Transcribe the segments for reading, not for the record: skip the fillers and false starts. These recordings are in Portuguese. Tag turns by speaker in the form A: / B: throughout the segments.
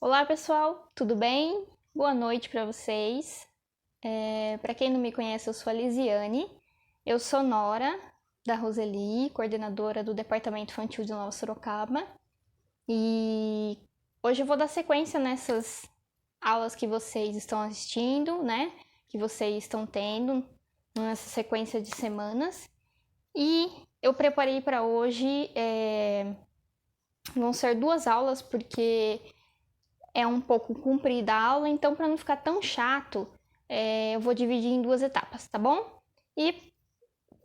A: Olá pessoal, tudo bem? Boa noite para vocês. Para quem não me conhece, eu sou a Lisiane. Eu sou nora da Roseli, coordenadora do Departamento Infantil de Nova Sorocaba. E hoje eu vou dar sequência nessas aulas que vocês estão assistindo, né? Que vocês estão tendo nessa sequência de semanas. E eu preparei para hoje, vão ser 2 aulas, porque é um pouco comprida a aula, então para não ficar tão chato, eu vou dividir em 2 etapas, tá bom? E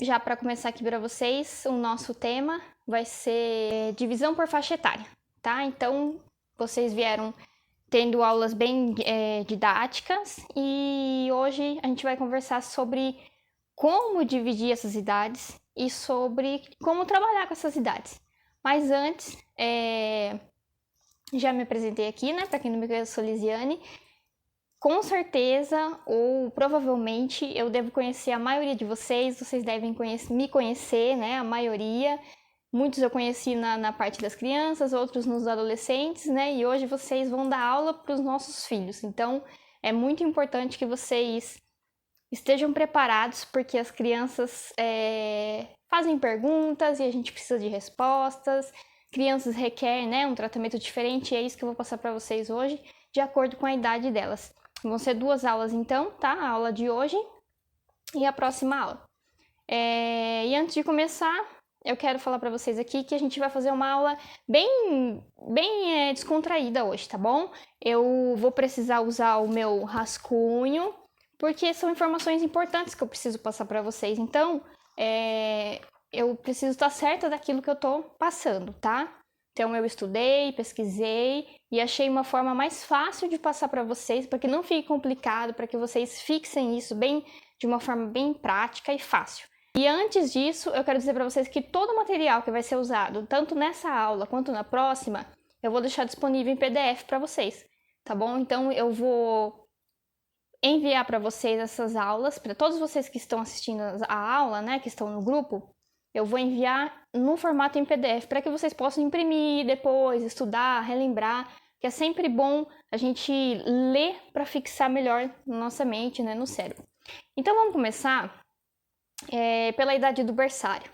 A: já para começar aqui para vocês, o nosso tema vai ser divisão por faixa etária, tá? Então vocês vieram tendo aulas bem didáticas e hoje a gente vai conversar sobre como dividir essas idades e sobre como trabalhar com essas idades. Mas antes, já me apresentei aqui, né? Para quem não me conhece, eu sou Lisiane. Com certeza, ou provavelmente, eu devo conhecer a maioria de vocês, vocês devem me conhecer, né? A maioria. Muitos eu conheci na parte das crianças, outros nos adolescentes, né? E hoje vocês vão dar aula para os nossos filhos. Então, é muito importante que vocês estejam preparados, porque as crianças fazem perguntas e a gente precisa de respostas. Crianças requerem, né, um tratamento diferente e é isso que eu vou passar para vocês hoje, de acordo com a idade delas. Vão ser 2 aulas então, tá? A aula de hoje e a próxima aula. E antes de começar, eu quero falar para vocês aqui que a gente vai fazer uma aula bem descontraída hoje, tá bom? Eu vou precisar usar o meu rascunho, porque são informações importantes que eu preciso passar para vocês. Então, eu preciso estar certa daquilo que eu estou passando, tá? Então, eu estudei, pesquisei e achei uma forma mais fácil de passar para vocês, para que não fique complicado, para que vocês fixem isso de uma forma bem prática e fácil. E antes disso, eu quero dizer para vocês que todo o material que vai ser usado, tanto nessa aula quanto na próxima, eu vou deixar disponível em PDF para vocês, tá bom? Então, eu vou enviar para vocês essas aulas, para todos vocês que estão assistindo a aula, né, que estão no grupo, eu vou enviar no formato em PDF para que vocês possam imprimir depois, estudar, relembrar, que é sempre bom a gente ler para fixar melhor na nossa mente, né, no cérebro. Então vamos começar pela idade do berçário.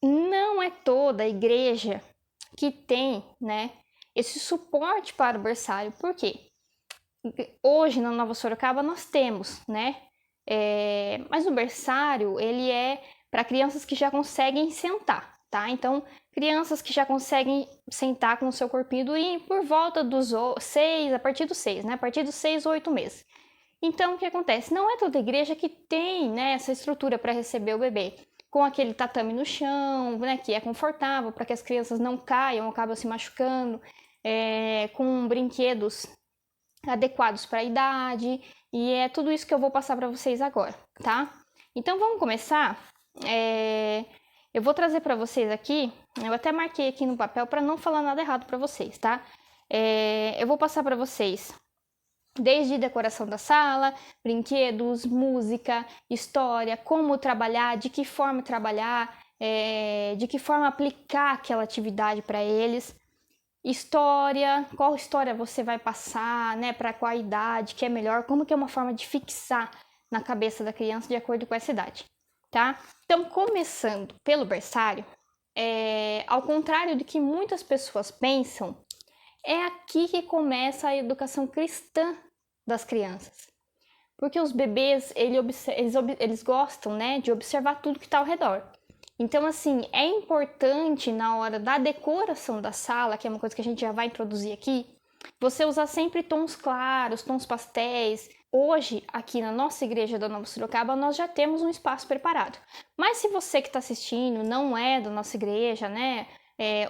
A: Não é toda a igreja que tem, né, esse suporte para o berçário. Por quê? Hoje na Nova Sorocaba nós temos, né? Mas o berçário ele é para crianças que já conseguem sentar, tá? Então, crianças que já conseguem sentar com o seu corpinho durinho por volta dos 6, a partir dos 6, né? A partir dos 6 ou 8 meses. Então, o que acontece? Não é toda igreja que tem, né, essa estrutura para receber o bebê com aquele tatame no chão, né, que é confortável para que as crianças não caiam, acabam se machucando, com brinquedos adequados para a idade, e é tudo isso que eu vou passar para vocês agora, tá? Então vamos começar. Eu vou trazer para vocês aqui, eu até marquei aqui no papel para não falar nada errado para vocês, tá? Eu vou passar para vocês desde decoração da sala, brinquedos, música, história, como trabalhar, de que forma trabalhar, de que forma aplicar aquela atividade para eles. História, qual história você vai passar, né, para qual idade, que é melhor, como que é uma forma de fixar na cabeça da criança de acordo com essa idade, tá? Então, começando pelo berçário, ao contrário do que muitas pessoas pensam, é aqui que começa a educação cristã das crianças. Porque os bebês, eles gostam, né, de observar tudo que está ao redor. Então, assim, é importante na hora da decoração da sala, que é uma coisa que a gente já vai introduzir aqui, você usar sempre tons claros, tons pastéis. Hoje, aqui na nossa igreja da Nova Sorocaba, nós já temos um espaço preparado. Mas se você que está assistindo não é da nossa igreja, né,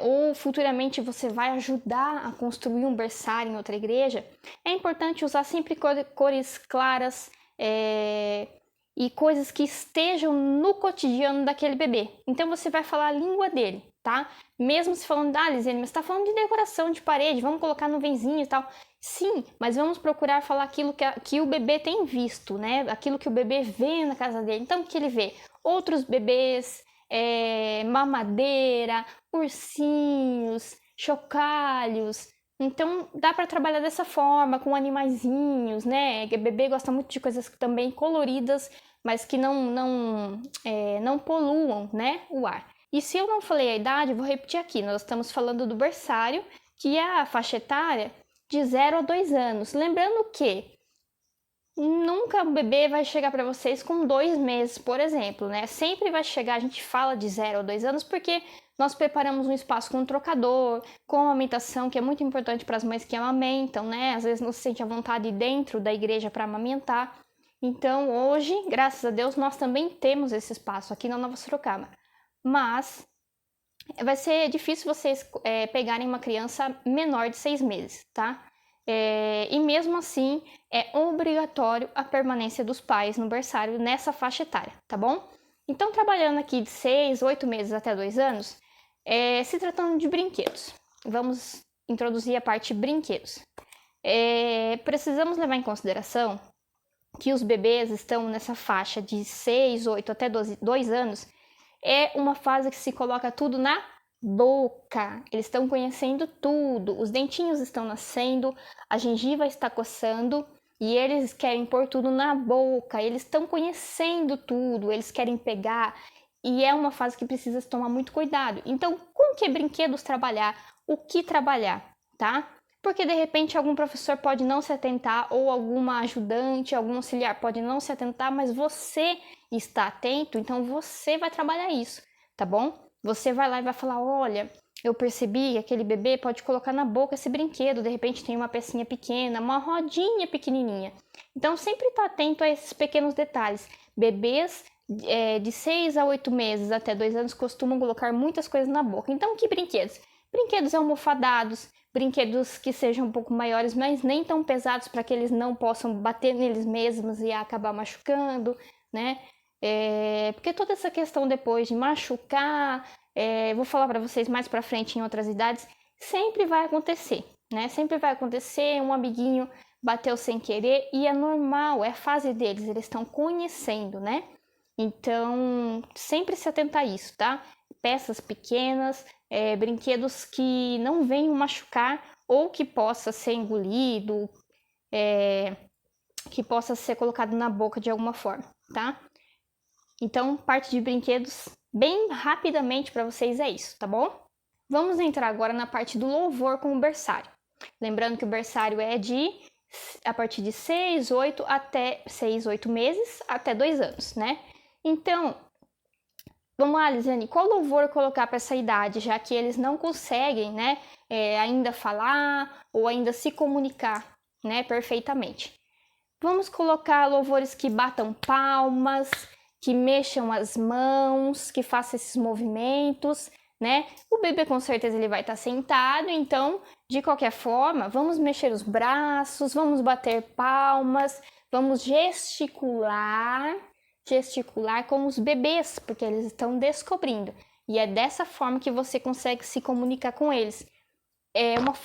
A: ou futuramente você vai ajudar a construir um berçário em outra igreja, é importante usar sempre cores claras, e coisas que estejam no cotidiano daquele bebê. Então você vai falar a língua dele, tá? Mesmo se falando, Lisiane, mas você tá falando de decoração de parede, vamos colocar nuvenzinho e tal. Sim, mas vamos procurar falar aquilo que o bebê tem visto, né? Aquilo que o bebê vê na casa dele. Então, o que ele vê? Outros bebês, mamadeira, ursinhos, chocalhos, Então, dá para trabalhar dessa forma, com animaizinhos, né? O bebê gosta muito de coisas também coloridas, mas que não poluam, né, o ar. E se eu não falei a idade, eu vou repetir aqui. Nós estamos falando do berçário, que é a faixa etária de 0 a 2 anos. Lembrando que nunca o bebê vai chegar para vocês com 2 meses, por exemplo, né? Sempre vai chegar, a gente fala de 0 a 2 anos porque nós preparamos um espaço com um trocador, com amamentação, que é muito importante para as mães que amamentam, né? Às vezes não se sente à vontade dentro da igreja para amamentar. Então, hoje, graças a Deus, nós também temos esse espaço aqui na Nova Sorocaba. Mas vai ser difícil vocês pegarem uma criança menor de 6 meses, tá? E mesmo assim, é obrigatório a permanência dos pais no berçário nessa faixa etária, tá bom? Então, trabalhando aqui de 6, 8 meses até 2 anos, se tratando de brinquedos. Vamos introduzir a parte brinquedos. Precisamos levar em consideração que os bebês estão nessa faixa de 6, 8 até 2 anos, é uma fase que se coloca tudo na boca. Eles estão conhecendo tudo, os dentinhos estão nascendo, a gengiva está coçando e eles querem pôr tudo na boca. Eles estão conhecendo tudo, eles querem pegar e é uma fase que precisa se tomar muito cuidado. Então, com que brinquedos trabalhar? O que trabalhar, tá? Porque de repente algum professor pode não se atentar ou alguma ajudante, algum auxiliar pode não se atentar, mas você está atento, então você vai trabalhar isso, tá bom? Você vai lá e vai falar, olha, eu percebi que aquele bebê pode colocar na boca esse brinquedo, de repente tem uma pecinha pequena, uma rodinha pequenininha. Então sempre está atento a esses pequenos detalhes. Bebês de 6 a 8 meses até 2 anos costumam colocar muitas coisas na boca. Então que brinquedos? Brinquedos almofadados, brinquedos que sejam um pouco maiores, mas nem tão pesados para que eles não possam bater neles mesmos e acabar machucando, né? Porque toda essa questão depois de machucar, vou falar para vocês mais para frente em outras idades, sempre vai acontecer, né? Sempre vai acontecer, um amiguinho bateu sem querer e é normal, é a fase deles, eles estão conhecendo, né? Então, sempre se atenta a isso, tá? Peças pequenas, brinquedos que não venham machucar ou que possa ser engolido, que possa ser colocado na boca de alguma forma, tá? Então, parte de brinquedos bem rapidamente para vocês é isso, tá bom? Vamos entrar agora na parte do louvor com o berçário. Lembrando que o berçário é a partir de 6, 8 até 6, 8 meses até 2 anos, né? Então, vamos lá, Lisiane, qual louvor colocar para essa idade, já que eles não conseguem, né, ainda falar ou ainda se comunicar, né, perfeitamente. Vamos colocar louvores que batam palmas, que mexam as mãos, que façam esses movimentos, né? O bebê com certeza ele vai estar sentado, então, de qualquer forma, vamos mexer os braços, vamos bater palmas, vamos gesticular com os bebês, porque eles estão descobrindo. E é dessa forma que você consegue se comunicar com eles.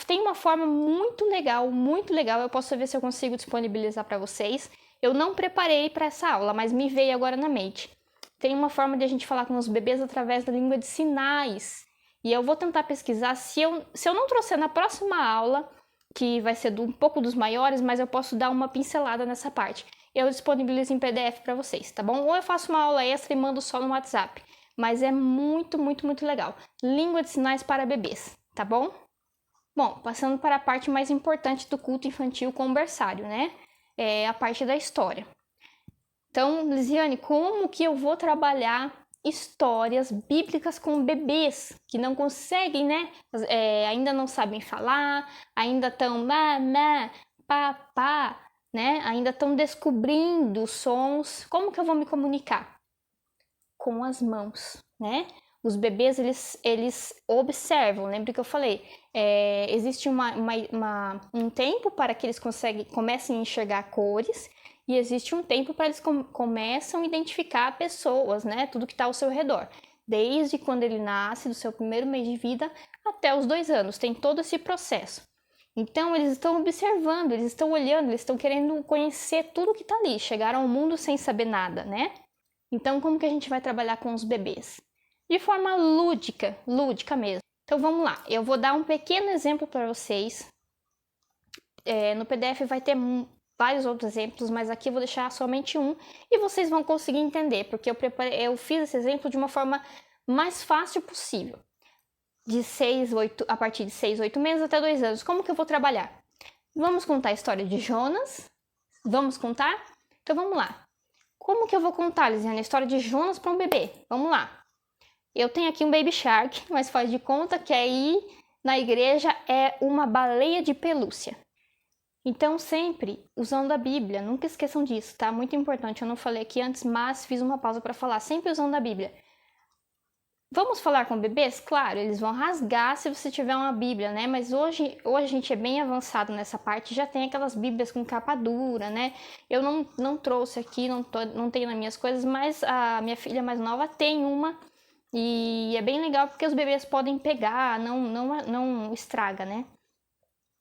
A: Tem uma forma muito legal, eu posso ver se eu consigo disponibilizar para vocês. Eu não preparei para essa aula, mas me veio agora na mente. Tem uma forma de a gente falar com os bebês através da língua de sinais. E eu vou tentar pesquisar, se eu não trouxer na próxima aula, que vai ser um pouco dos maiores, mas eu posso dar uma pincelada nessa parte. Eu disponibilizo em PDF para vocês, tá bom? Ou eu faço uma aula extra e mando só no WhatsApp. Mas é muito, muito, muito legal. Língua de sinais para bebês, tá bom? Bom, passando para a parte mais importante do culto infantil com o berçário, né? É a parte da história. Então, Lisiane, como que eu vou trabalhar histórias bíblicas com bebês que não conseguem, né? Ainda não sabem falar, ainda estão mamá, papá, né? Ainda estão descobrindo sons. Como que eu vou me comunicar? Com as mãos, né? Os bebês, eles observam, lembra que eu falei? Existe um tempo para que eles comecem a enxergar cores e existe um tempo para eles começam a identificar pessoas, né? Tudo que está ao seu redor. Desde quando ele nasce, do seu primeiro mês de vida, até os 2 anos. Tem todo esse processo. Então, eles estão observando, eles estão olhando, eles estão querendo conhecer tudo que está ali. Chegaram ao mundo sem saber nada, né? Então, como que a gente vai trabalhar com os bebês? De forma lúdica mesmo. Então, vamos lá. Eu vou dar um pequeno exemplo para vocês no PDF vai ter vários outros exemplos, mas aqui eu vou deixar somente um e vocês vão conseguir entender, porque eu fiz esse exemplo de uma forma mais fácil possível. A partir de 6, 8 meses até 2 anos. Como que eu vou trabalhar? Vamos contar a história de Jonas? Vamos contar? Então vamos lá. Como que eu vou contar, Lisiane, a história de Jonas para um bebê? Vamos lá. Eu tenho aqui um Baby Shark, mas faz de conta que aí na igreja é uma baleia de pelúcia. Então sempre usando a Bíblia, nunca esqueçam disso, tá? Muito importante, eu não falei aqui antes, mas fiz uma pausa para falar, sempre usando a Bíblia. Vamos falar com bebês? Claro, eles vão rasgar se você tiver uma Bíblia, né? Mas hoje a gente é bem avançado nessa parte, já tem aquelas Bíblias com capa dura, né? Eu não trouxe aqui, não tenho nas minhas coisas, mas a minha filha mais nova tem uma e é bem legal porque os bebês podem pegar, não estraga, né?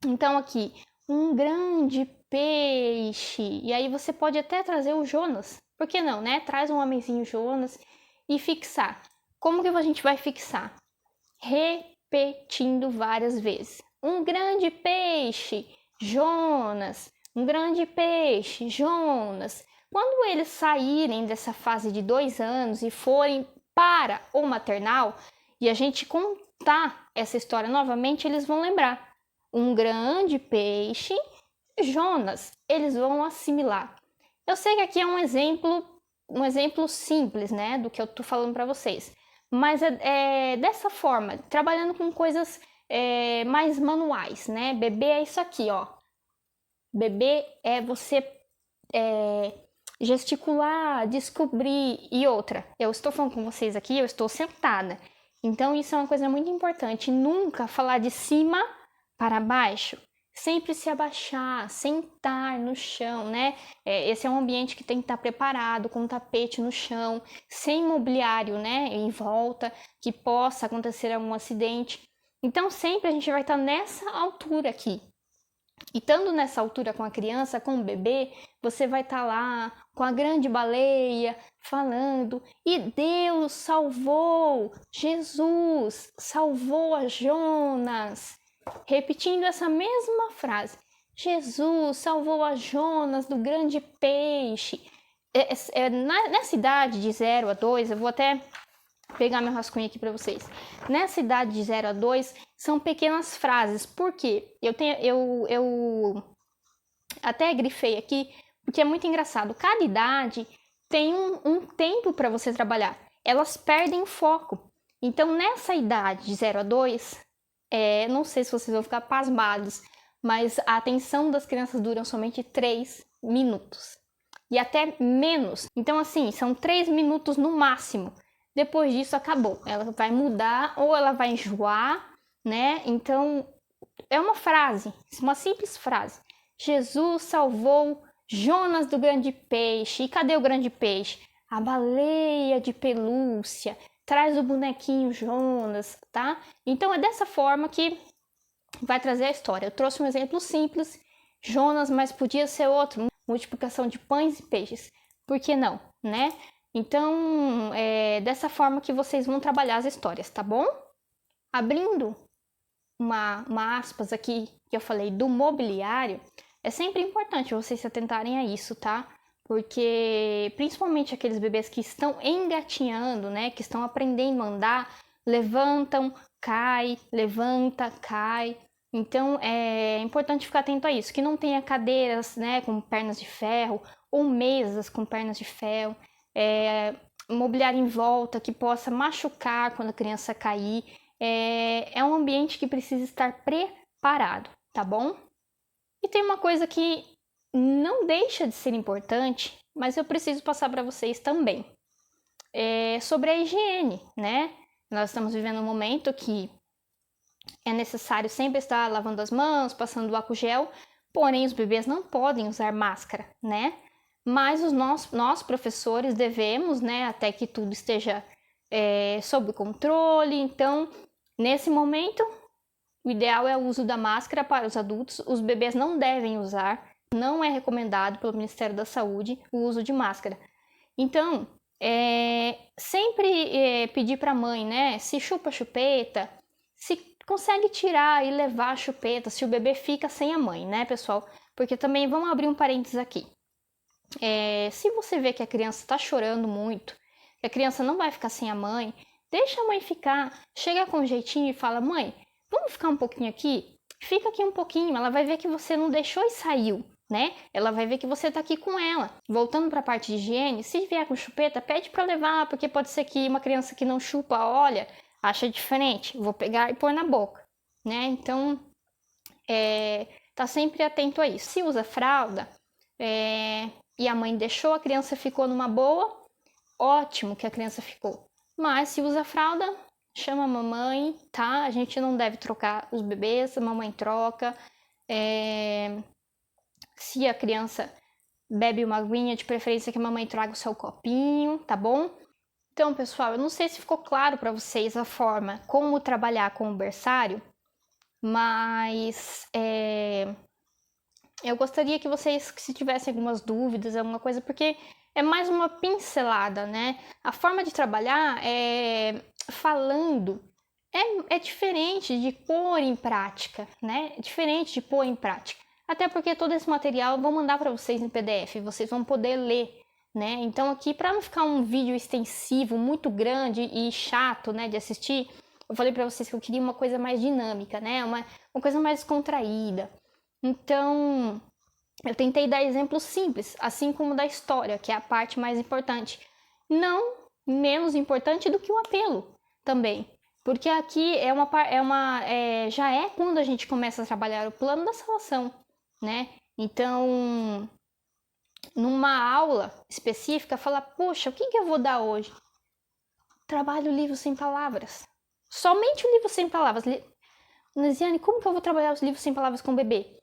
A: Então aqui, um grande peixe, e aí você pode até trazer o Jonas, por que não, né? Traz um homenzinho Jonas e fixar. Como que a gente vai fixar? Repetindo várias vezes. Um grande peixe, Jonas. Um grande peixe, Jonas. Quando eles saírem dessa fase de 2 anos e forem para o maternal e a gente contar essa história novamente, eles vão lembrar. Um grande peixe, Jonas. Eles vão assimilar. Eu sei que aqui é um exemplo simples, né, do que eu tô falando para vocês. Mas é dessa forma, trabalhando com coisas mais manuais, né? Bebê é isso aqui, ó. Bebê é você gesticular, descobrir e outra. Eu estou falando com vocês aqui, eu estou sentada. Então isso é uma coisa muito importante. Nunca falar de cima para baixo. Sempre se abaixar, sentar no chão, né? Esse é um ambiente que tem que estar preparado, com um tapete no chão, sem mobiliário, né? Em volta, que possa acontecer algum acidente. Então, sempre a gente vai estar nessa altura aqui. E estando nessa altura com a criança, com o bebê, você vai estar lá com a grande baleia, falando, e Deus salvou, Jesus salvou a Jonas. Repetindo essa mesma frase. Jesus salvou a Jonas do grande peixe. Nessa idade de 0 a 2, eu vou até pegar meu rascunho aqui para vocês. Nessa idade de 0 a 2, são pequenas frases. Por quê? Eu até grifei aqui, porque é muito engraçado. Cada idade tem um tempo para você trabalhar. Elas perdem foco. Então, nessa idade de 0 a 2, não sei se vocês vão ficar pasmados, mas a atenção das crianças dura somente 3 minutos. E até menos. Então, assim, são 3 minutos no máximo. Depois disso, acabou. Ela vai mudar ou ela vai enjoar, né? Então, é uma frase, uma simples frase. Jesus salvou Jonas do grande peixe. E cadê o grande peixe? A baleia de pelúcia. Traz o bonequinho Jonas, tá? Então é dessa forma que vai trazer a história. Eu trouxe um exemplo simples, Jonas, mas podia ser outro, multiplicação de pães e peixes. Por que não, né? Então é dessa forma que vocês vão trabalhar as histórias, tá bom? Abrindo uma aspas aqui que eu falei do mobiliário, é sempre importante vocês se atentarem a isso, tá? Porque principalmente aqueles bebês que estão engatinhando, né, que estão aprendendo a andar, levantam, cai, levanta, cai. Então é importante ficar atento a isso, que não tenha cadeiras, né, com pernas de ferro ou mesas com pernas de ferro, mobiliário em volta que possa machucar quando a criança cair. É um ambiente que precisa estar preparado, tá bom? E tem uma coisa que não deixa de ser importante, mas eu preciso passar para vocês também. Sobre a higiene, né? Nós estamos vivendo um momento que é necessário sempre estar lavando as mãos, passando o álcool gel, porém os bebês não podem usar máscara, né? Mas nós professores devemos, né, até que tudo esteja sob controle. Então, nesse momento, o ideal é o uso da máscara para os adultos. Os bebês não devem usar. Não é recomendado pelo Ministério da Saúde o uso de máscara. Então, sempre pedir para a mãe, né? Se chupa chupeta, se consegue tirar e levar a chupeta, se o bebê fica sem a mãe, né, pessoal? Porque também, vamos abrir um parênteses aqui. Se você vê que a criança está chorando muito, que a criança não vai ficar sem a mãe, deixa a mãe ficar, chega com um jeitinho e fala, mãe, vamos ficar um pouquinho aqui? Fica aqui um pouquinho, ela vai ver que você não deixou e saiu, né? Ela vai ver que você tá aqui com ela. Voltando para a parte de higiene, se vier com chupeta, pede para levar, porque pode ser que uma criança que não chupa, olha, acha diferente, vou pegar e pôr na boca, né? Então, tá sempre atento a isso. Se usa fralda, e a mãe deixou, a criança ficou numa boa, ótimo que a criança ficou. Mas se usa fralda, chama a mamãe, tá? A gente não deve trocar os bebês, a mamãe troca. Se a criança bebe uma aguinha, de preferência que a mamãe traga o seu copinho, tá bom? Então, pessoal, eu não sei se ficou claro para vocês a forma como trabalhar com o berçário, mas eu gostaria que vocês, se tivessem algumas dúvidas, alguma coisa, porque é mais uma pincelada, né? A forma de trabalhar falando é diferente de pôr em prática, né? É diferente de pôr em prática. Até porque todo esse material eu vou mandar para vocês em PDF, vocês vão poder ler, né? Então aqui, para não ficar um vídeo extensivo, muito grande e chato, né, de assistir, eu falei para vocês que eu queria uma coisa mais dinâmica, né? Uma coisa mais contraída. Então, eu tentei dar exemplos simples, assim como da história, que é a parte mais importante. Não menos importante do que o apelo também. Porque aqui já é quando a gente começa a trabalhar o plano da salvação, né? Então, numa aula específica, falar, poxa, o que eu vou dar hoje? Trabalho o livro sem palavras. Somente o livro sem palavras. Lisiane, como que eu vou trabalhar os livros sem palavras com o bebê?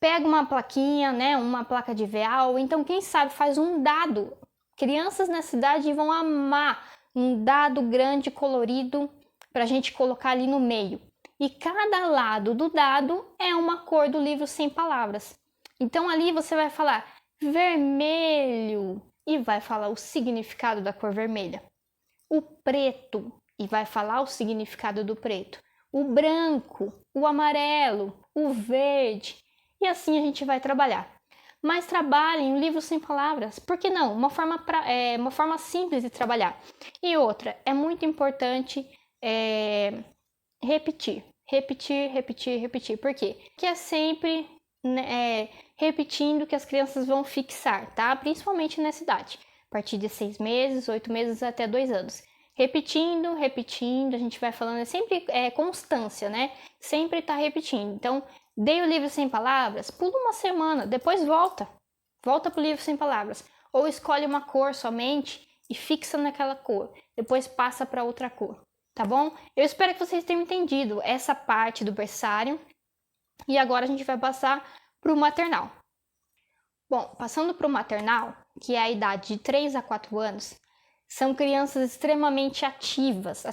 A: Pega uma plaquinha, né, uma placa de VA, ou então, quem sabe, faz um dado. Crianças na cidade vão amar um dado grande, colorido, para a gente colocar ali no meio. E cada lado do dado é uma cor do livro sem palavras. Então, ali você vai falar vermelho e vai falar o significado da cor vermelha. O preto e vai falar o significado do preto. O branco, o amarelo, o verde. E assim a gente vai trabalhar. Mas trabalhem um livro sem palavras. Por que não? Uma forma simples de trabalhar. E outra, é muito importante repetir. Por quê? Porque é sempre repetindo que as crianças vão fixar, tá? Principalmente nessa idade. A partir de 6 meses, 8 meses até 2 anos. Repetindo, a gente vai falando, é sempre constância, né? Sempre tá repetindo. Então, dei o livro sem palavras, pula uma semana, depois volta pro livro sem palavras. Ou escolhe uma cor somente e fixa naquela cor, depois passa para outra cor, tá bom? Eu espero que vocês tenham entendido essa parte do berçário. E agora a gente vai passar para o maternal. Bom, passando para o maternal, que é a idade de 3 a 4 anos, são crianças extremamente ativas,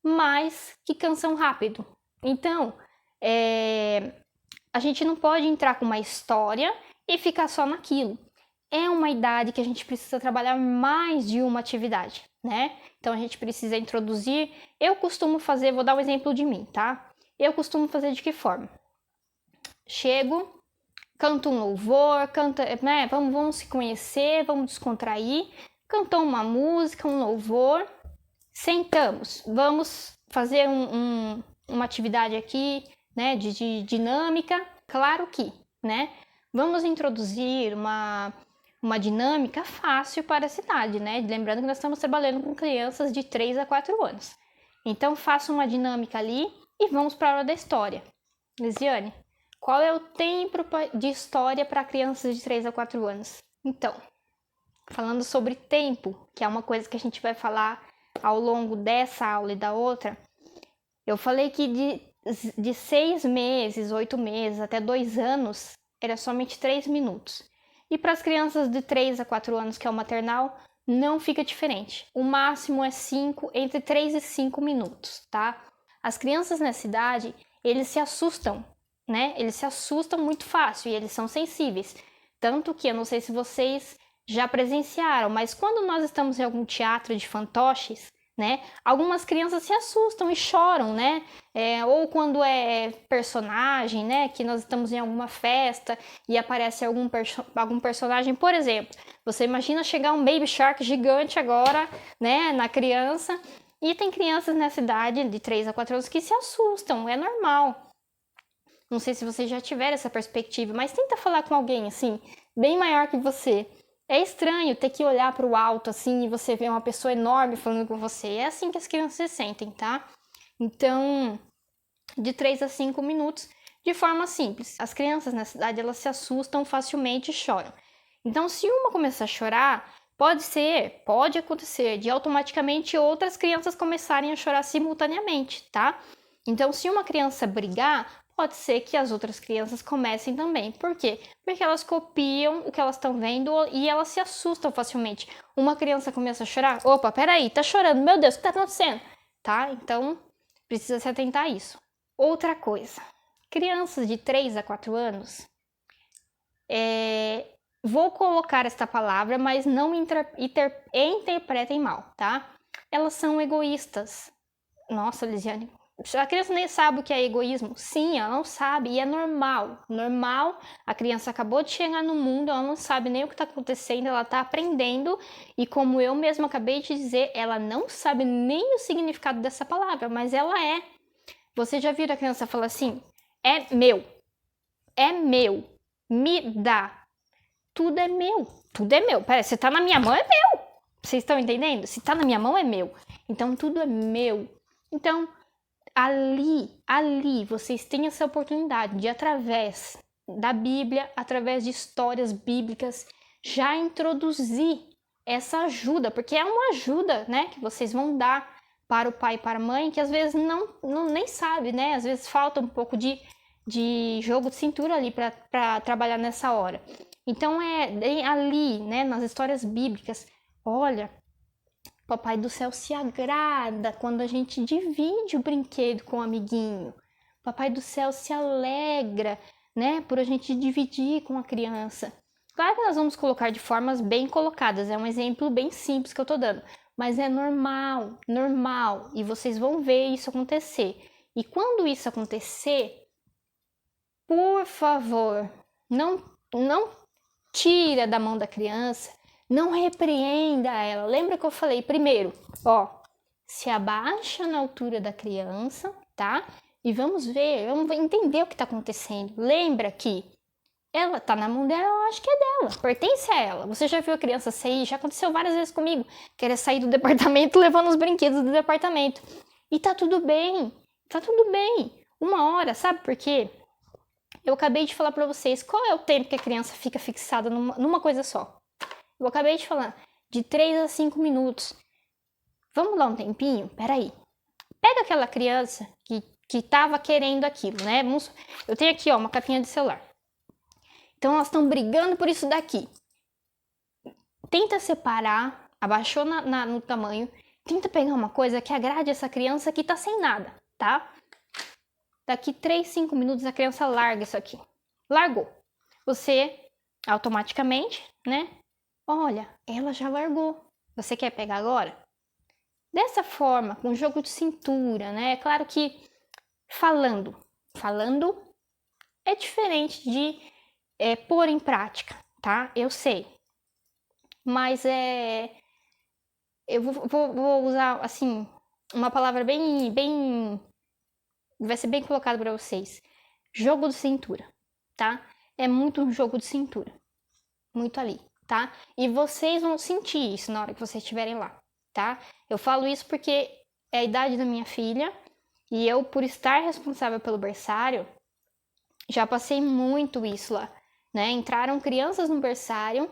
A: mas que cansam rápido. Então, a gente não pode entrar com uma história e ficar só naquilo. É uma idade que a gente precisa trabalhar mais de uma atividade, né? Então, a gente precisa introduzir. Eu costumo fazer, vou dar um exemplo de mim, tá? Eu costumo fazer de que forma? Chego, canto um louvor, né? Vamos se conhecer, vamos descontrair. Cantou uma música, um louvor, sentamos, vamos fazer uma atividade aqui, né, de dinâmica. Claro que, né, vamos introduzir uma dinâmica fácil para a cidade, né, lembrando que nós estamos trabalhando com crianças de 3 a 4 anos. Então, faça uma dinâmica ali e vamos para a hora da história. Lisiane, qual é o tempo de história para crianças de 3 a 4 anos? Então, falando sobre tempo, que é uma coisa que a gente vai falar ao longo dessa aula e da outra, eu falei que de 6 meses, 8 meses até 2 anos, era somente 3 minutos. E para as crianças de 3 a 4 anos, que é o maternal, não fica diferente. O máximo é entre 3 e 5 minutos, tá? As crianças nessa idade, eles se assustam, né? Eles se assustam muito fácil e eles são sensíveis. Tanto que, eu não sei se vocês já presenciaram, mas quando nós estamos em algum teatro de fantoches, né? Algumas crianças se assustam e choram, né? Ou quando é personagem, né? Que nós estamos em alguma festa e aparece algum personagem, por exemplo, você imagina chegar um Baby Shark gigante agora, né? Na criança, e tem crianças nessa idade de 3 a 4 anos que se assustam, é normal. Não sei se vocês já tiveram essa perspectiva, mas tenta falar com alguém assim, bem maior que você. É estranho ter que olhar para o alto assim e você ver uma pessoa enorme falando com você. É assim que as crianças se sentem, tá? Então, de 3 a 5 minutos, de forma simples. As crianças nessa idade, elas se assustam facilmente e choram. Então, se uma começar a chorar, pode acontecer de automaticamente outras crianças começarem a chorar simultaneamente, tá? Então, se uma criança brigar, pode ser que as outras crianças comecem também. Por quê? Porque elas copiam o que elas estão vendo e elas se assustam facilmente. Uma criança começa a chorar, opa, peraí, tá chorando, meu Deus, o que tá acontecendo? Tá? Então, precisa se atentar a isso. Outra coisa, crianças de 3 a 4 anos, vou colocar esta palavra, mas não interpretem mal, tá? Elas são egoístas. Nossa, Lisiane, a criança nem sabe o que é egoísmo. Sim, ela não sabe e é normal. Normal, a criança acabou de chegar no mundo, ela não sabe nem o que está acontecendo, ela está aprendendo. E como eu mesma acabei de dizer, ela não sabe nem o significado dessa palavra, mas ela é. Você já viu a criança falar assim? É meu, me dá. Tudo é meu, tudo é meu. Pera, se tá na minha mão é meu. Vocês estão entendendo? Se tá na minha mão é meu. Então tudo é meu. Então, ali, vocês têm essa oportunidade de, através da Bíblia, através de histórias bíblicas, já introduzir essa ajuda, porque é uma ajuda, né, que vocês vão dar para o pai e para a mãe, que às vezes não nem sabe, né, às vezes falta um pouco de jogo de cintura ali para trabalhar nessa hora. Então, ali, né, nas histórias bíblicas, olha, Papai do Céu se agrada quando a gente divide o brinquedo com o amiguinho. Papai do Céu se alegra, né, por a gente dividir com a criança. Claro que nós vamos colocar de formas bem colocadas, é um exemplo bem simples que eu tô dando, mas é normal, e vocês vão ver isso acontecer. E quando isso acontecer, por favor, não tira da mão da criança, não repreenda ela. Lembra que eu falei primeiro, se abaixa na altura da criança, tá? E vamos entender o que tá acontecendo. Lembra que ela tá na mão dela, eu acho que é dela, pertence a ela. Você já viu a criança sair? Já aconteceu várias vezes comigo. Querer sair do departamento levando os brinquedos do departamento. E tá tudo bem, Uma hora, sabe por quê? Eu acabei de falar pra vocês qual é o tempo que a criança fica fixada numa coisa só. Eu acabei de falar, de 3 a 5 minutos. Vamos dar um tempinho? Peraí. Pega aquela criança que tava querendo aquilo, né? Eu tenho aqui, uma capinha de celular. Então, elas estão brigando por isso daqui. Tenta separar, abaixou no tamanho. Tenta pegar uma coisa que agrade essa criança que tá sem nada, tá? Daqui 3, 5 minutos a criança larga isso aqui. Largou. Você, automaticamente, né? Olha, ela já largou. Você quer pegar agora? Dessa forma, com jogo de cintura, né? É claro que falando é diferente de pôr em prática, tá? Eu sei. Mas eu vou usar, assim, uma palavra bem vai ser bem colocado para vocês. Jogo de cintura, tá? É muito um jogo de cintura. Muito ali. Tá? E vocês vão sentir isso na hora que vocês estiverem lá, tá? Eu falo isso porque é a idade da minha filha e eu, por estar responsável pelo berçário, já passei muito isso lá, né? Entraram crianças no berçário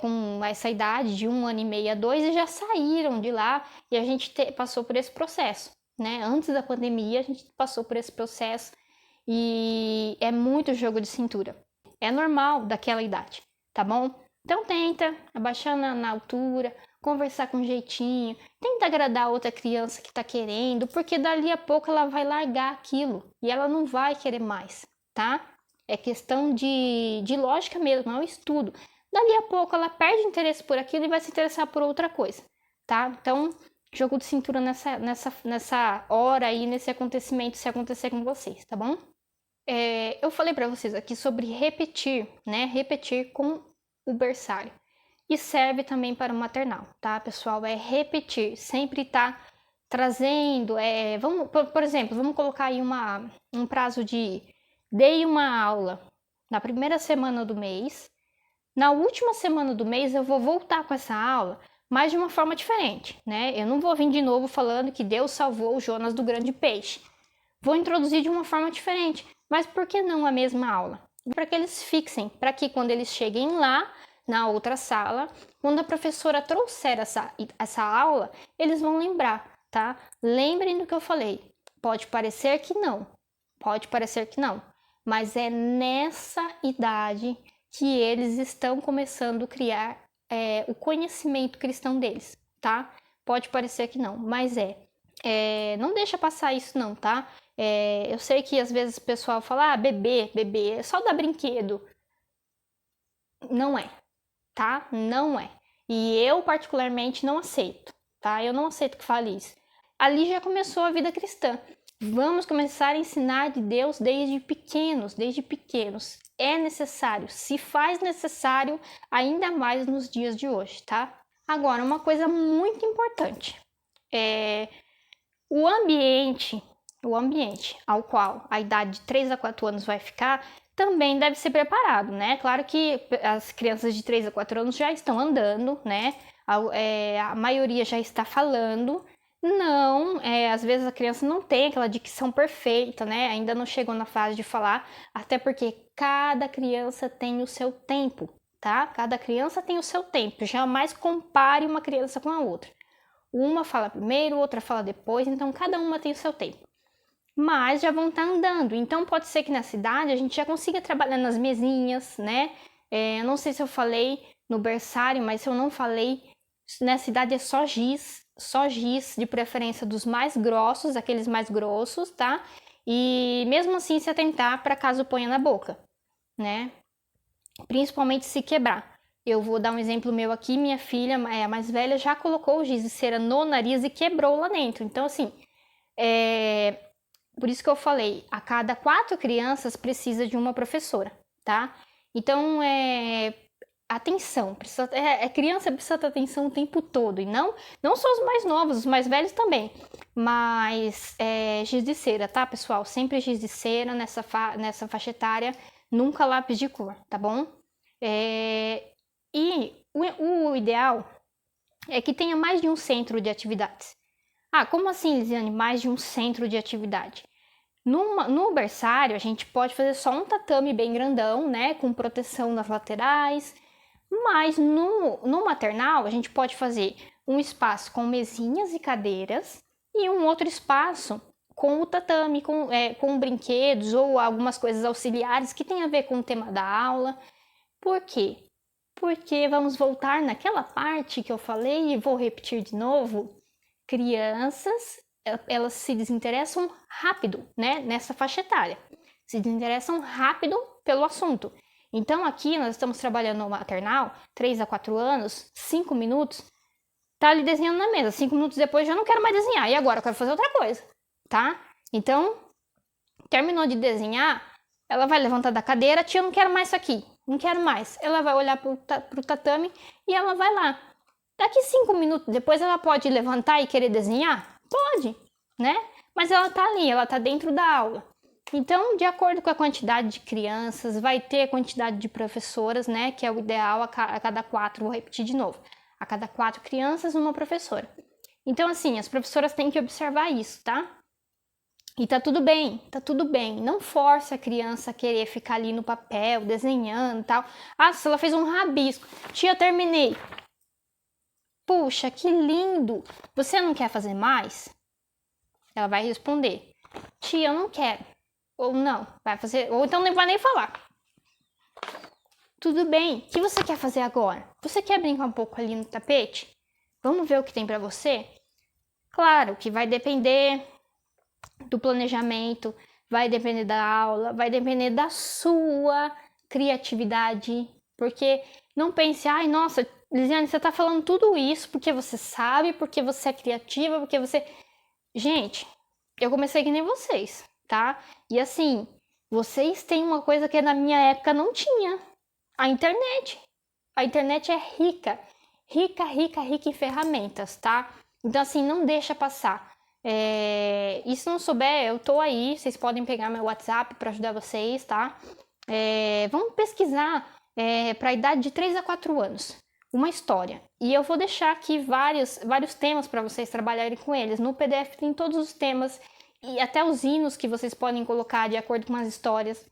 A: com essa idade de 1 ano e meio a 2 e já saíram de lá e a gente passou por esse processo, né? Antes da pandemia a gente passou por esse processo e é muito jogo de cintura. É normal daquela idade, tá bom? Então tenta abaixar na altura, conversar com jeitinho, tenta agradar a outra criança que tá querendo, porque dali a pouco ela vai largar aquilo e ela não vai querer mais, tá? É questão de lógica mesmo, é um estudo. Dali a pouco ela perde interesse por aquilo e vai se interessar por outra coisa, tá? Então jogo de cintura nessa hora aí, nesse acontecimento, se acontecer com vocês, tá bom? Eu falei para vocês aqui sobre repetir, né? Repetir com o berçário. E serve também para o maternal, tá, pessoal? É repetir, sempre tá trazendo, por exemplo, vamos colocar aí um prazo de dei uma aula na primeira semana do mês, na última semana do mês eu vou voltar com essa aula, mas de uma forma diferente, né? Eu não vou vir de novo falando que Deus salvou o Jonas do grande peixe. Vou introduzir de uma forma diferente, mas por que não a mesma aula? Para que eles fixem, para que quando eles cheguem lá na outra sala, quando a professora trouxer essa aula, eles vão lembrar, tá? Lembrem do que eu falei. Pode parecer que não, mas é nessa idade que eles estão começando a criar o conhecimento cristão deles, tá? Pode parecer que não, mas não deixa passar isso não, tá? Eu sei que às vezes o pessoal fala, bebê, é só dar brinquedo. Não é, tá? Não é. E eu particularmente não aceito, tá? Eu não aceito que fale isso. Ali já começou a vida cristã. Vamos começar a ensinar de Deus desde pequenos. É necessário, se faz necessário ainda mais nos dias de hoje, tá? Agora, uma coisa muito importante. O ambiente ao qual a idade de 3 a 4 anos vai ficar também deve ser preparado, né? Claro que as crianças de 3 a 4 anos já estão andando, né? A maioria já está falando. Não, às vezes a criança não tem aquela dicção perfeita, né? Ainda não chegou na fase de falar, até porque cada criança tem o seu tempo, tá? Cada criança tem o seu tempo. Jamais compare uma criança com a outra. Uma fala primeiro, outra fala depois, então cada uma tem o seu tempo. Mas já vão estar andando, então pode ser que na cidade a gente já consiga trabalhar nas mesinhas, né? Eu não sei se eu falei no berçário, mas se eu não falei, na cidade é só giz, de preferência dos mais grossos, aqueles mais grossos, tá? E mesmo assim se atentar para caso ponha na boca, né? Principalmente se quebrar. Eu vou dar um exemplo meu aqui, minha filha, a mais velha, já colocou o giz de cera no nariz e quebrou lá dentro. Então, assim, por isso que eu falei, a cada 4 crianças precisa de uma professora, tá? Então, atenção, criança precisa ter atenção o tempo todo, e não só os mais novos, os mais velhos também, mas giz de cera, tá, pessoal? Sempre giz de cera nessa faixa etária, nunca lápis de cor, tá bom? E o ideal é que tenha mais de um centro de atividades. Como assim, Lisiane, mais de um centro de atividade? No berçário, a gente pode fazer só um tatame bem grandão, né, com proteção nas laterais, mas no maternal, a gente pode fazer um espaço com mesinhas e cadeiras e um outro espaço com o tatame, com brinquedos ou algumas coisas auxiliares que tem a ver com o tema da aula. Por quê? Porque vamos voltar naquela parte que eu falei e vou repetir de novo. Crianças, elas se desinteressam rápido, né? Nessa faixa etária. Se desinteressam rápido pelo assunto. Então aqui nós estamos trabalhando no maternal, 3 a 4 anos, 5 minutos, tá ali desenhando na mesa. 5 minutos depois já não quero mais desenhar. E agora eu quero fazer outra coisa, tá? Então, terminou de desenhar, ela vai levantar da cadeira, tia, eu não quero mais isso aqui. Não quero mais. Ela vai olhar pro tatame e ela vai lá. Daqui 5 minutos depois ela pode levantar e querer desenhar? Pode, né? Mas ela tá ali, ela tá dentro da aula. Então, de acordo com a quantidade de crianças, vai ter a quantidade de professoras, né? Que é o ideal a cada 4, vou repetir de novo. A cada 4 crianças, uma professora. Então, assim, as professoras têm que observar isso, tá? E tá tudo bem, tá tudo bem. Não force a criança a querer ficar ali no papel, desenhando e tal. Se ela fez um rabisco. Tia, terminei. Puxa, que lindo! Você não quer fazer mais? Ela vai responder. Tia, eu não quero. Ou não, vai fazer. Ou então nem vai nem falar. Tudo bem. O que você quer fazer agora? Você quer brincar um pouco ali no tapete? Vamos ver o que tem pra você? Claro que vai depender do planejamento, vai depender da aula, vai depender da sua criatividade, porque não pense, nossa, Lisiane, você tá falando tudo isso porque você sabe, porque você é criativa, porque você... Gente, eu comecei que nem vocês, tá? E assim, vocês têm uma coisa que na minha época não tinha. A internet. A internet é rica. Rica, rica, rica em ferramentas, tá? Então assim, não deixa passar. E se não souber, eu tô aí. Vocês podem pegar meu WhatsApp para ajudar vocês, tá? Vamos pesquisar para a idade de 3 a 4 anos. Uma história. E eu vou deixar aqui vários temas para vocês trabalharem com eles. No PDF tem todos os temas e até os hinos que vocês podem colocar de acordo com as histórias.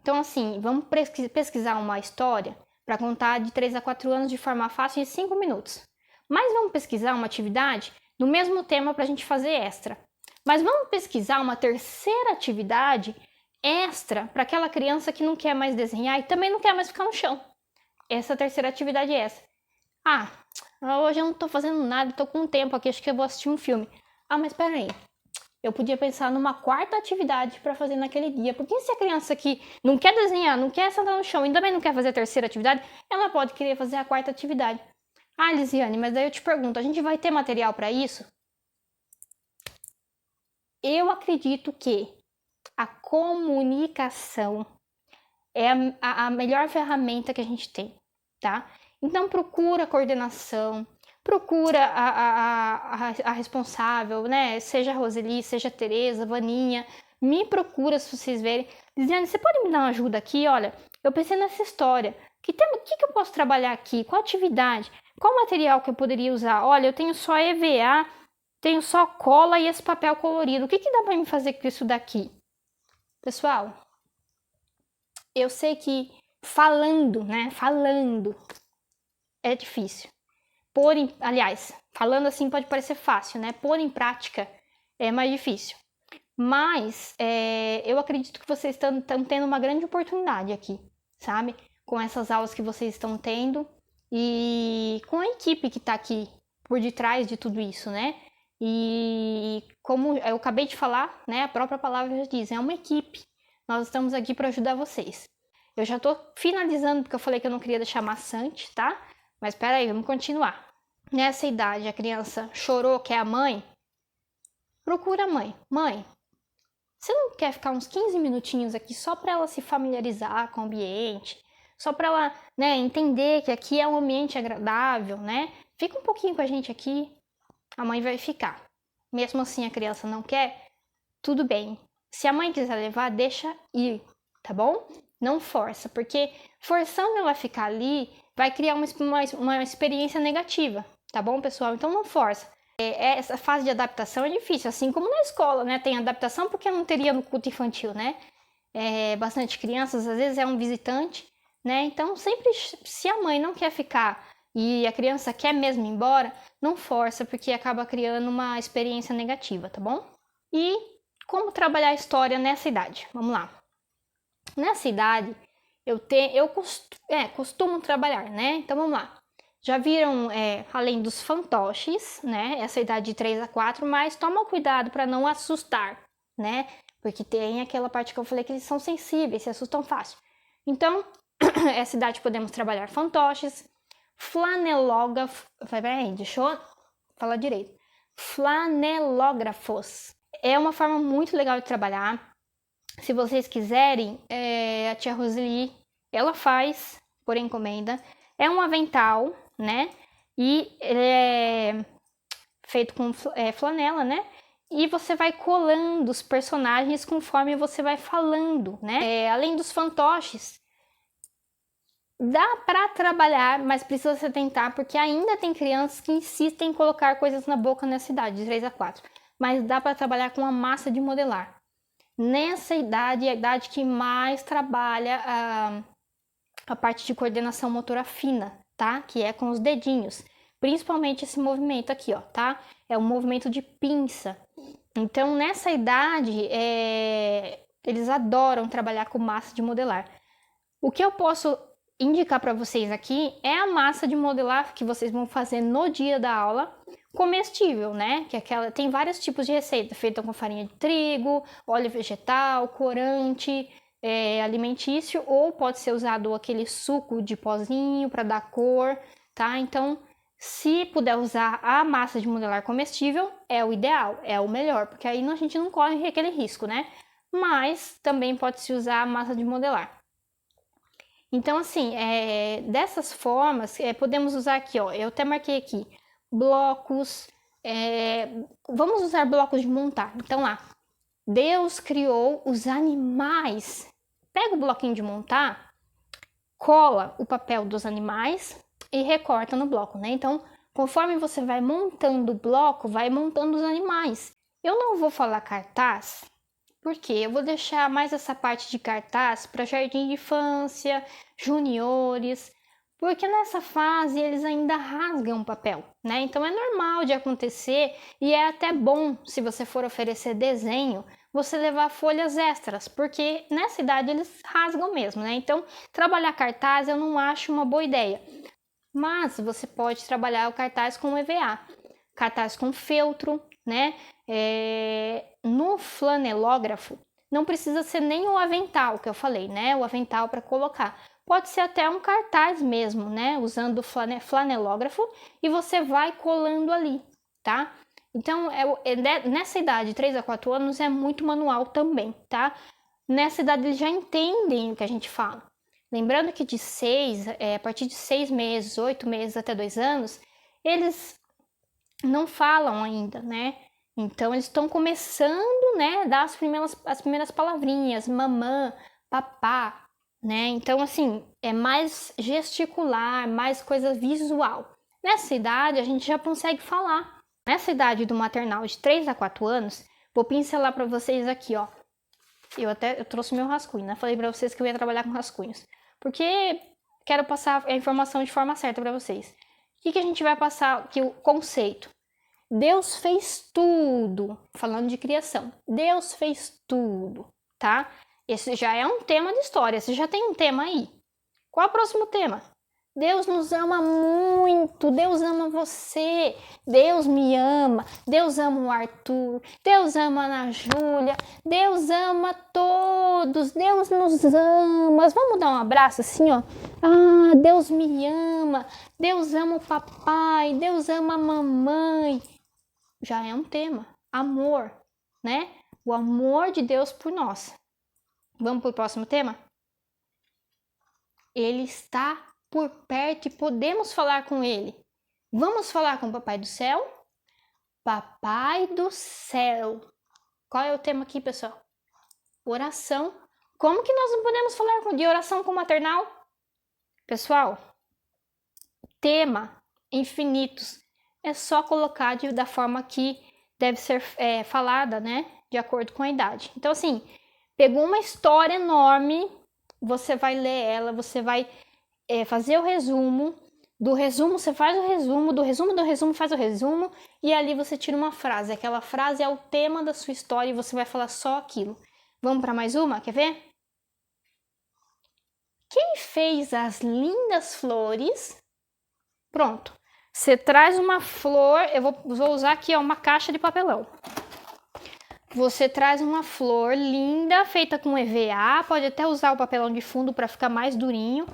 A: Então, assim, vamos pesquisar uma história para contar de 3 a 4 anos de forma fácil em 5 minutos. Mas vamos pesquisar uma atividade no mesmo tema para a gente fazer extra. Mas vamos pesquisar uma terceira atividade extra para aquela criança que não quer mais desenhar e também não quer mais ficar no chão. Essa terceira atividade é essa. Ah, hoje eu não tô fazendo nada, tô com tempo aqui, acho que eu vou assistir um filme. Ah, mas peraí, eu podia pensar numa quarta atividade para fazer naquele dia. Porque se a criança que não quer desenhar, não quer sentar no chão e também não quer fazer a terceira atividade, ela pode querer fazer a quarta atividade. Ah, Lisiane, mas daí eu te pergunto, a gente vai ter material para isso? Eu acredito que a comunicação é a melhor ferramenta que a gente tem, tá? Então procura coordenação, procura a responsável, né? Seja a Roseli, seja a Tereza, Vaninha, me procura se vocês verem. Lisiane, você pode me dar uma ajuda aqui? Olha, eu pensei nessa história. Que eu posso trabalhar aqui? Qual atividade? Qual material que eu poderia usar? Olha, eu tenho só EVA, tenho só cola e esse papel colorido. O que dá para me fazer com isso daqui? Pessoal, eu sei que falando, né? Falando é difícil. Aliás, falando assim pode parecer fácil, né? Pôr em prática é mais difícil. Mas eu acredito que vocês estão tendo uma grande oportunidade aqui, sabe? Com essas aulas que vocês estão tendo e com a equipe que está aqui por detrás de tudo isso, né? E como eu acabei de falar, né? A própria palavra já diz, é uma equipe. Nós estamos aqui para ajudar vocês. Eu já tô finalizando porque eu falei que eu não queria deixar maçante, tá? Mas espera aí, vamos continuar. Nessa idade, a criança chorou, quer a mãe? Procura a mãe. Mãe, você não quer ficar uns 15 minutinhos aqui só para ela se familiarizar com o ambiente? Só para ela, né, entender que aqui é um ambiente agradável, né? Fica um pouquinho com a gente aqui. A mãe vai ficar. Mesmo assim a criança não quer, tudo bem. Se a mãe quiser levar, deixa ir, tá bom? Não força, porque forçando ela a ficar ali, vai criar uma experiência negativa, tá bom, pessoal? Então não força. Essa fase de adaptação é difícil, assim como na escola, né? Tem adaptação porque não teria no culto infantil, né? Bastante crianças, às vezes é um visitante, né? Então sempre, se a mãe não quer ficar e a criança quer mesmo ir embora, não força, porque acaba criando uma experiência negativa, tá bom? E como trabalhar a história nessa idade? Vamos lá. Nessa idade, eu costumo trabalhar, né? Então vamos lá. Já viram, além dos fantoches, né? Essa idade de 3 a 4, mas toma cuidado para não assustar, né? Porque tem aquela parte que eu falei que eles são sensíveis, se assustam fácil. Então, essa idade podemos trabalhar fantoches, flanelógrafos. Peraí, deixa eu falar direito. Flanelógrafos. É uma forma muito legal de trabalhar. Se vocês quiserem, a tia Roseli, ela faz por encomenda. É um avental, né? E ele é feito com flanela, né? E você vai colando os personagens conforme você vai falando, né? Além dos fantoches, dá para trabalhar, mas precisa se atentar, porque ainda tem crianças que insistem em colocar coisas na boca nessa idade, de 3 a 4. Mas dá para trabalhar com a massa de modelar. Nessa idade é a idade que mais trabalha a parte de coordenação motora fina, tá? Que é com os dedinhos. Principalmente esse movimento aqui, ó, tá? É um movimento de pinça. Então, nessa idade, eles adoram trabalhar com massa de modelar. O que eu posso indicar para vocês aqui é a massa de modelar que vocês vão fazer no dia da aula, comestível, né? Que tem vários tipos de receita, feita com farinha de trigo, óleo vegetal, corante, alimentício, ou pode ser usado aquele suco de pozinho para dar cor, tá? Então, se puder usar a massa de modelar comestível, é o ideal, é o melhor, porque aí a gente não corre aquele risco, né? Mas também pode se usar a massa de modelar. Então, assim, dessas formas, podemos usar aqui, ó, eu até marquei aqui, blocos, vamos usar blocos de montar. Então, lá, Deus criou os animais. Pega o bloquinho de montar, cola o papel dos animais e recorta no bloco, né? Então, conforme você vai montando o bloco, vai montando os animais. Eu não vou falar cartaz, porque eu vou deixar mais essa parte de cartaz para jardim de infância, juniores, porque nessa fase eles ainda rasgam papel, né? Então é normal de acontecer e é até bom, se você for oferecer desenho, você levar folhas extras, porque nessa idade eles rasgam mesmo, né? Então trabalhar cartaz eu não acho uma boa ideia, mas você pode trabalhar o cartaz com EVA, cartaz com feltro, né? No flanelógrafo, não precisa ser nem o avental que eu falei, né? O avental para colocar. Pode ser até um cartaz mesmo, né? Usando o flanelógrafo e você vai colando ali, tá? Então, nessa idade, 3 a 4 anos, é muito manual também, tá? Nessa idade, eles já entendem o que a gente fala. Lembrando que a partir de 6 meses, 8 meses até 2 anos, eles não falam ainda, né? Então, eles estão começando, né, a dar as primeiras palavrinhas, mamã, papá, né? Então, assim, é mais gesticular, mais coisa visual. Nessa idade, a gente já consegue falar. Nessa idade do maternal de 3 a 4 anos, vou pincelar para vocês aqui, ó. Eu trouxe meu rascunho, né? Falei para vocês que eu ia trabalhar com rascunhos. Porque quero passar a informação de forma certa para vocês. O que a gente vai passar aqui, o conceito? Deus fez tudo, falando de criação. Deus fez tudo, tá? Esse já é um tema de história, você já tem um tema aí. Qual é o próximo tema? Deus nos ama muito, Deus ama você, Deus me ama, Deus ama o Arthur, Deus ama a Ana Júlia, Deus ama todos, Deus nos ama. Vamos dar um abraço assim, ó. Ah, Deus me ama, Deus ama o papai, Deus ama a mamãe. Já é um tema, amor, né? O amor de Deus por nós. Vamos para o próximo tema? Ele está por perto e podemos falar com ele. Vamos falar com o Papai do Céu? Papai do Céu. Qual é o tema aqui, pessoal? Oração. Como que nós não podemos falar de oração com o maternal? Pessoal, tema infinitos. É só colocar da forma que deve ser falada, né? De acordo com a idade. Então, assim, pegou uma história enorme, você vai ler ela, você vai fazer o resumo, do resumo você faz o resumo, do resumo faz o resumo, e ali você tira uma frase. Aquela frase é o tema da sua história e você vai falar só aquilo. Vamos para mais uma? Quer ver? Quem fez as lindas flores? Pronto. Você traz uma flor, eu vou usar aqui uma caixa de papelão. Você traz uma flor linda, feita com EVA, pode até usar o papelão de fundo para ficar mais durinho.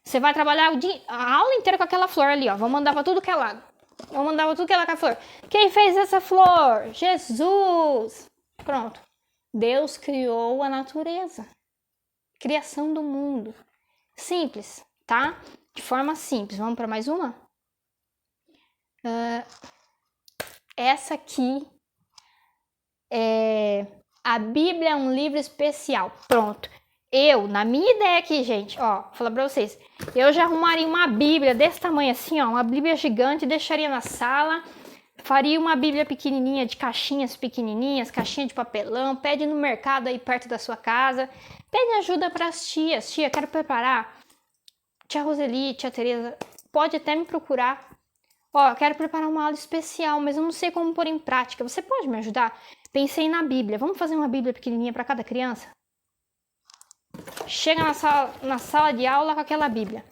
A: Você vai trabalhar a aula inteira com aquela flor ali, ó. Vamos mandar para tudo que é lado. Vamos mandar para tudo que é lado com a flor. Quem fez essa flor? Jesus! Pronto. Deus criou a natureza. Criação do mundo. Simples, tá? De forma simples. Vamos para mais uma? Essa aqui a Bíblia é um livro especial. Pronto. Na minha ideia aqui, gente, ó, vou falar pra vocês. Eu já arrumaria uma Bíblia desse tamanho assim, ó, uma Bíblia gigante, deixaria na sala. Faria uma Bíblia pequenininha, de caixinhas pequenininhas, caixinha de papelão. Pede no mercado aí perto da sua casa. Pede ajuda pras tias. Tia, quero preparar. Tia Roseli, tia Tereza, pode até me procurar. Ó, quero preparar uma aula especial, mas eu não sei como pôr em prática. Você pode me ajudar? Pensei na Bíblia. Vamos fazer uma Bíblia pequenininha para cada criança? Chega na sala de aula com aquela Bíblia.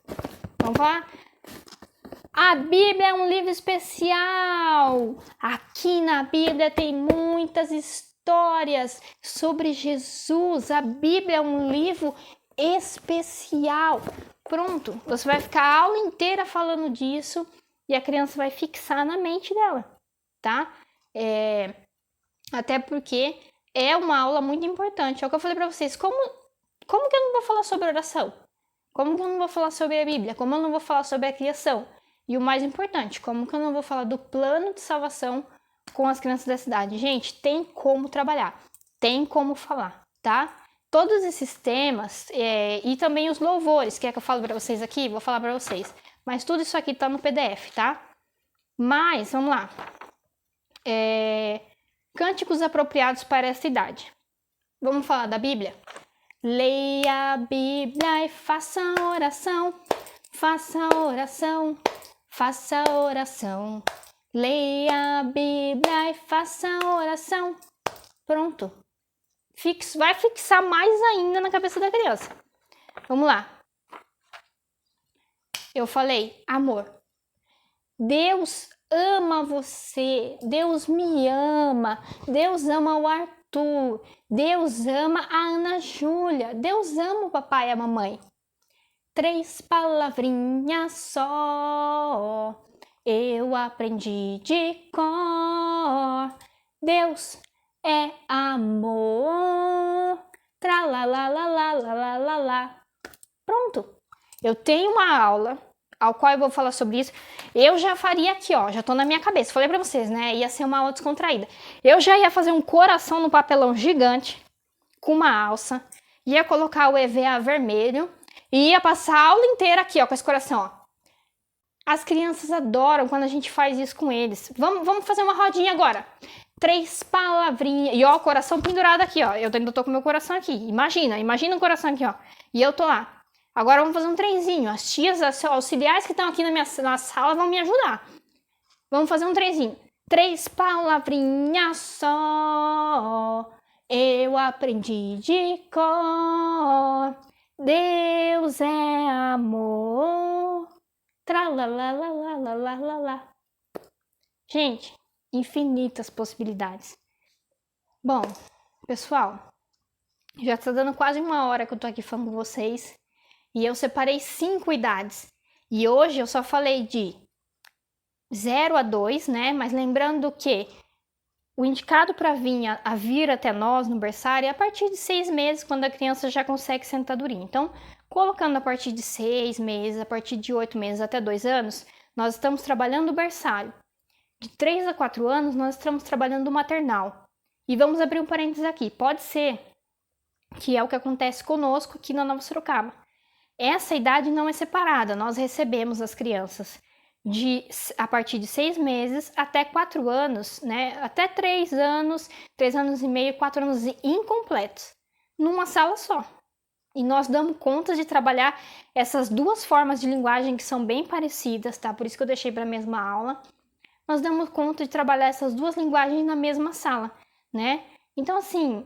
A: Vamos lá? A Bíblia é um livro especial. Aqui na Bíblia tem muitas histórias histórias sobre Jesus. A Bíblia é um livro especial. Pronto, você vai ficar a aula inteira falando disso e a criança vai fixar na mente dela, tá? Até porque é uma aula muito importante. É o que eu falei para vocês. Como que eu não vou falar sobre oração? Como que eu não vou falar sobre a Bíblia? Como eu não vou falar sobre a criação? E o mais importante, como que eu não vou falar do plano de salvação com as crianças da cidade? Gente, tem como trabalhar, tem como falar, tá? Todos esses temas e também os louvores, que eu falo para vocês aqui, vou falar para vocês. Mas tudo isso aqui tá no PDF, tá? Mas, vamos lá. Cânticos apropriados para essa idade. Vamos falar da Bíblia? Leia a Bíblia e faça oração, faça oração, faça oração. Leia a Bíblia e faça oração. Pronto. Vai fixar mais ainda na cabeça da criança. Vamos lá. Eu falei amor. Deus ama você. Deus me ama. Deus ama o Arthur. Deus ama a Ana Júlia. Deus ama o papai e a mamãe. 3 palavrinhas só. Eu aprendi de cor. Deus é amor. Tralalalalalalala. Pronto. Eu tenho uma aula ao qual eu vou falar sobre isso. Eu já faria aqui, ó. Já tô na minha cabeça. Falei pra vocês, né? Ia ser uma aula descontraída. Eu já ia fazer um coração no papelão gigante com uma alça. Ia colocar o EVA vermelho. E ia passar a aula inteira aqui, ó, com esse coração, ó. As crianças adoram quando a gente faz isso com eles. Vamos fazer uma rodinha agora. 3 palavrinhas. E ó, o coração pendurado aqui, ó. Eu ainda tô com o meu coração aqui. Imagina o coração aqui, ó. E eu tô lá. Agora vamos fazer um trenzinho. As tias, as auxiliares que estão aqui na sala vão me ajudar. Vamos fazer um trenzinho. 3 palavrinhas só. Eu aprendi de cor. Deus é amor. Tralalalalalalala. Gente, infinitas possibilidades. Bom, pessoal, já está dando quase 1 hora que eu tô aqui falando com vocês. E eu separei 5 idades. E hoje eu só falei de 0 a 2, né? Mas lembrando que o indicado para vir até nós no berçário é a partir de 6 meses, quando a criança já consegue sentadurinha. Então, colocando a partir de 6 meses, a partir de 8 meses até 2 anos, nós estamos trabalhando o berçário. De 3 a 4 anos, nós estamos trabalhando o maternal. E vamos abrir um parênteses aqui. Pode ser que é o que acontece conosco aqui na Nova Sorocaba. Essa idade não é separada. Nós recebemos as crianças a partir de 6 meses até 4 anos, né? Até 3 anos, 3 anos e meio, 4 anos incompletos, numa sala só. E nós damos conta de trabalhar essas duas formas de linguagem que são bem parecidas, tá? Por isso que eu deixei para a mesma aula. Nós damos conta de trabalhar essas duas linguagens na mesma sala, né? Então, assim,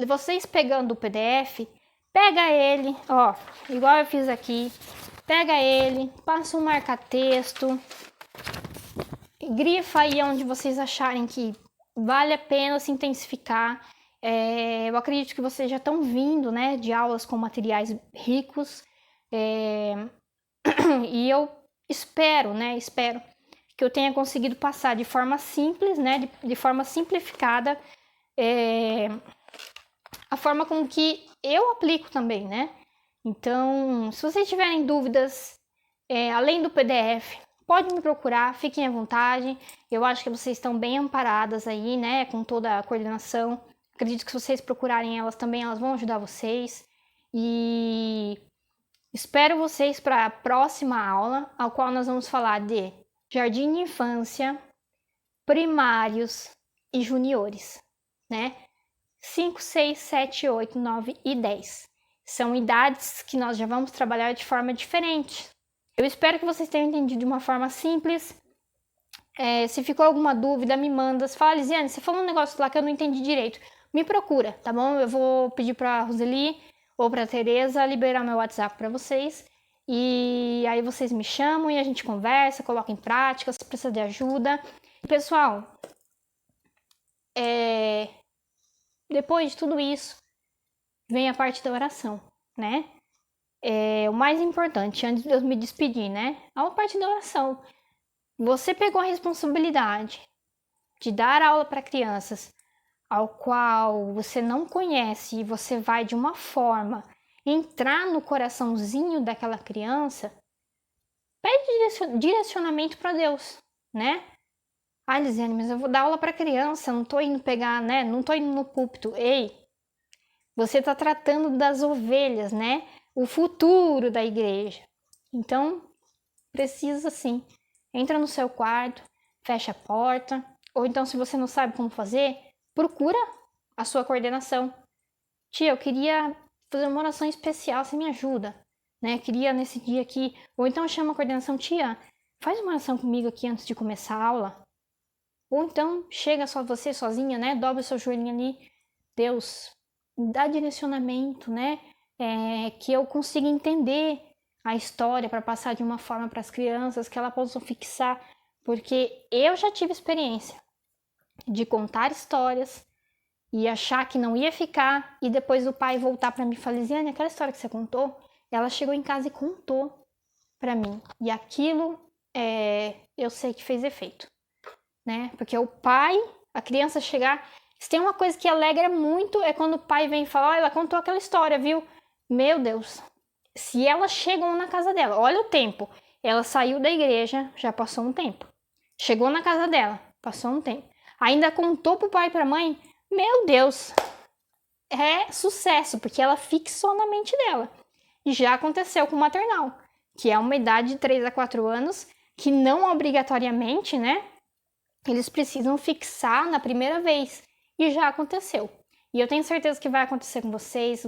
A: vocês pegando o PDF, pega ele, ó, igual eu fiz aqui, pega ele, passa um marca-texto, grifa aí onde vocês acharem que vale a pena se intensificar. Eu acredito que vocês já estão vindo, né, de aulas com materiais ricos, e eu espero que eu tenha conseguido passar de forma simples, né, de forma simplificada, a forma com que eu aplico também, né? Então, se vocês tiverem dúvidas, além do PDF, pode me procurar, fiquem à vontade. Eu acho que vocês estão bem amparadas aí, né, com toda a coordenação. Acredito que se vocês procurarem elas também, elas vão ajudar vocês. E espero vocês para a próxima aula, ao qual nós vamos falar de jardim de infância, primários e juniores, né? 5, 6, 7, 8, 9 e 10. São idades que nós já vamos trabalhar de forma diferente. Eu espero que vocês tenham entendido de uma forma simples. Se ficou alguma dúvida, me manda. Você fala, Lisiane, você falou um negócio lá que eu não entendi direito. Me procura, tá bom? Eu vou pedir para a Roseli ou para a Tereza liberar meu WhatsApp para vocês. E aí vocês me chamam e a gente conversa, coloca em prática, se precisa de ajuda. Pessoal, depois de tudo isso, vem a parte da oração, né? O mais importante, antes de eu me despedir, né? A parte da oração. Você pegou a responsabilidade de dar aula para crianças ao qual você não conhece e você vai de uma forma entrar no coraçãozinho daquela criança, pede direcionamento para Deus, né? Ah, Lisiane, mas eu vou dar aula para criança, não tô indo pegar, né? Não tô indo no púlpito. Ei, você tá tratando das ovelhas, né? O futuro da igreja. Então, precisa sim. Entra no seu quarto, fecha a porta, ou então se você não sabe como fazer, procura a sua coordenação. Tia, eu queria fazer uma oração especial, você me ajuda, né? Queria nesse dia aqui, ou então chama a coordenação, tia, faz uma oração comigo aqui antes de começar a aula. Ou então chega só você sozinha, né? Dobra o seu joelhinho ali, Deus, dá direcionamento, né? Que eu consiga entender a história para passar de uma forma para as crianças, que elas possam fixar, porque eu já tive experiência de contar histórias e achar que não ia ficar, e depois o pai voltar para mim e falar, Lisiane, aquela história que você contou, ela chegou em casa e contou para mim, e aquilo eu sei que fez efeito, né? Porque o pai, a criança chegar, se tem uma coisa que alegra muito é quando o pai vem e fala, olha, ela contou aquela história, viu? Meu Deus, se ela chegou na casa dela, olha o tempo, ela saiu da igreja, já passou um tempo, chegou na casa dela, passou um tempo, ainda contou pro pai e pra mãe, meu Deus, é sucesso, porque ela fixou na mente dela. E já aconteceu com o maternal, que é uma idade de 3 a 4 anos, que não obrigatoriamente, né, eles precisam fixar na primeira vez. E já aconteceu. E eu tenho certeza que vai acontecer com vocês,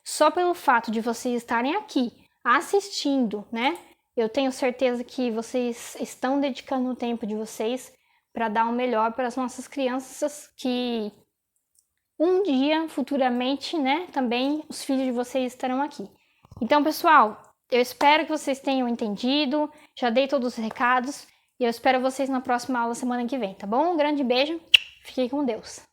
A: só pelo fato de vocês estarem aqui assistindo, né? Eu tenho certeza que vocês estão dedicando o tempo de vocês para dar o melhor para as nossas crianças, que um dia, futuramente, né, também os filhos de vocês estarão aqui. Então, pessoal, eu espero que vocês tenham entendido, já dei todos os recados, e eu espero vocês na próxima aula semana que vem, tá bom? Um grande beijo, fiquem com Deus.